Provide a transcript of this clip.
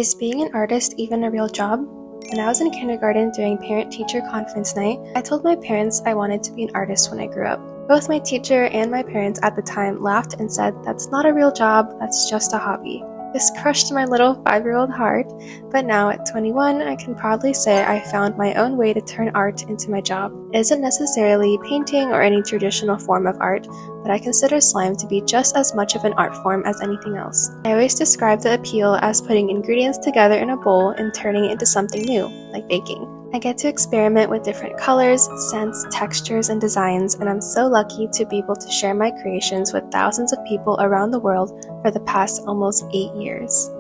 Is being an artist even a real job? When I was in kindergarten during parent-teacher conference night, I told my parents I wanted to be an artist when I grew up. Both my teacher and my parents at the time laughed and said, "That's not a real job, that's just a hobby." This crushed my little 5-year-old heart, but now at 21, I can proudly say I found my own way to turn art into my job. It isn't necessarily painting or any traditional form of art, but I consider slime to be just as much of an art form as anything else. I always describe the appeal as putting ingredients together in a bowl and turning it into something new, like baking. I get to experiment with different colors, scents, textures, and designs, and I'm so lucky to be able to share my creations with thousands of people around the world for the past almost 8 years.